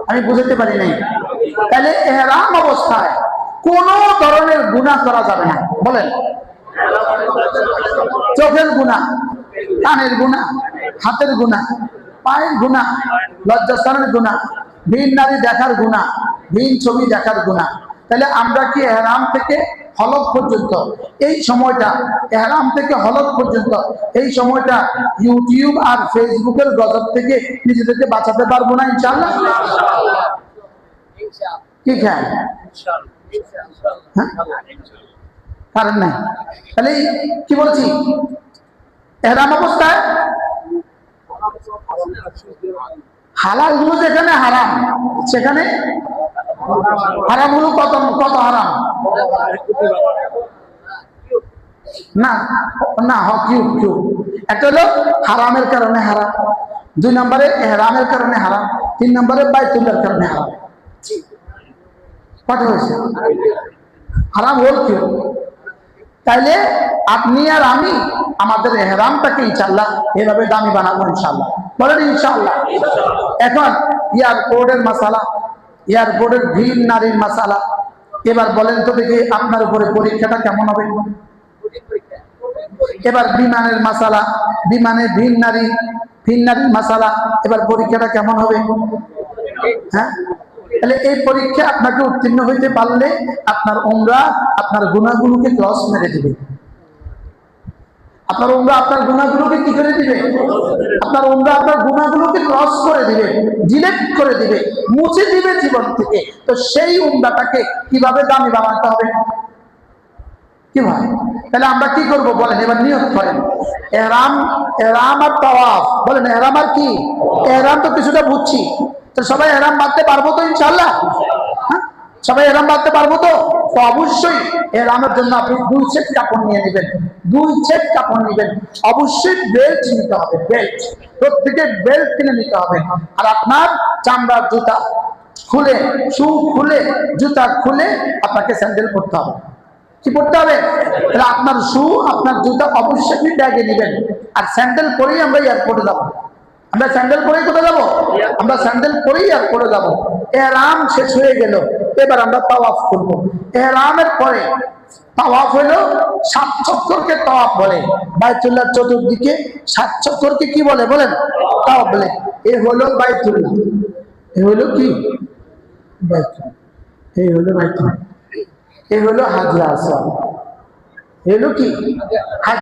আমি বুঝতে পারি নাই। তাহলে ইহরাম অবস্থায় কোন ধরনের গুনাহ করা যাবে না। বলেন, চোখের গুনাহ, কানের গুনাহ, হাতের গুনাহ, পায়ের গুনাহ, লজ্জাস্থানের গুনাহ, ভিন নারী দেখার গুনাহ, ভিন ছবি দেখার গুনাহ। তাহলে আমরা কি ইহরাম থেকে হলক পর্যন্ত এই সময়টা, ইহরাম থেকে হলক পর্যন্ত এই সময়টা ইউটিউব আর ফেসবুকের গজব থেকে নিজেদেরকে বাঁচাতে পারবো না ইনশাআল্লাহ? কি খেয়াল? কারণ নাই। তাহলে কি বলছি, ইহরাম অবস্থায় হালাল গুলো যেখানে হারাম, সেখানে হারাম গুলো কত কত হারাম না না কিউ একটা হলো হারামের কারণে হারাম, 2 নম্বরে ইহরামের কারণে হারাম, 3 নম্বরে বাইতুল্লাহর কারণে হারাম। কত হয়েছে? হারাম হল কিউ। তাইলে আপনি আর আমি আমাদের ইহরামটাকে ইনশাআল্লাহ এভাবে দামি বানাবো ইনশাআল্লাহ। বলেন ইনশাআল্লাহ। এখন এয়ারপোর্টের মাসালা, এয়ারপোর্টের ভিন নারীর মাসালা, এবার বলেন তো দেখি আপনার উপরে পরীক্ষাটা কেমন হবে? এবার বিমানের মাসালা, বিমানে ভিন নারীর মাসালা, এবার পরীক্ষাটা কেমন হবে? হ্যাঁ, তাহলে এই পরীক্ষা আপনাকে উত্তীর্ণ হইতে পারলে আপনার উমরা আপনার গুনাহগুলোকে ক্রস মেরে দিবে। আপনার উমরা আপনার গুনাহগুলোকে কি করে দিবে? আপনার উমরা আপনার গুনাহগুলোকে ক্রস করে দিবে, ডিলিট করে দিবে, মুছে দিবে জীবন থেকে। তো সেই উমরাটাকে কিভাবে দামি বানাতে হবে? কিভাবে? তাহলে আমরা কি করব বলেন, এবার নিয়ত করেন। ইহরাম আর তাওয়াফ। বলেন ইহরাম আর কি? ইহরাম তো কিছুটা বুঝছি, তো সবাই ইহরাম বাঁধতে পারবো তো ইনশাআল্লাহ? হ্যাঁ, সবাই ইহরাম বাঁধতে পারবো তো? তো অবশ্যই ইহরামের জন্য আপনি 2 সেট কাপড় নিয়ে নেবেন, 2 সেট কাপড় নেবেন। অবশ্যই বেল্ট নিতে হবে, বেল্ট, প্রত্যেকে বেল্ট কিনে নিতে হবে। আর আপনার চামড়ার জুতা খুলে, শু খুলে, জুতা খুলে আপনাকে স্যান্ডেল পরতে হবে। কি পড়তে হবে? তাহলে আপনার শু আপনার জুতা অবশ্যই ব্যাগে নেবেন। আর স্যান্ডেল পরেই আমরা এয়ারপোর্টে যাবো। আমরা স্যান্ডেল পরেই কোথায় যাবো? আমরা স্যান্ডেল পরেই এয়ারপোর্টে যাবো। ইহরাম শেষ হয়ে গেল, এবার আমরা তাওয়াফ করবো। ইহরামের পরে তাওয়াফ হলো 7 চক্করকে তাওয়াফ বলে। বাইতুল্লাহর চতুর্দিকে 7 চক্করকে কি বলে? বলেন, তাওয়াফ বলে। এ হলো বাইতুল্লাহ, এ হলো কি? বাইতুল্লাহ, এই হলো বাইতুল্লাহ, এ হলো হাজরা আসওয়াদ, এ হলো কি?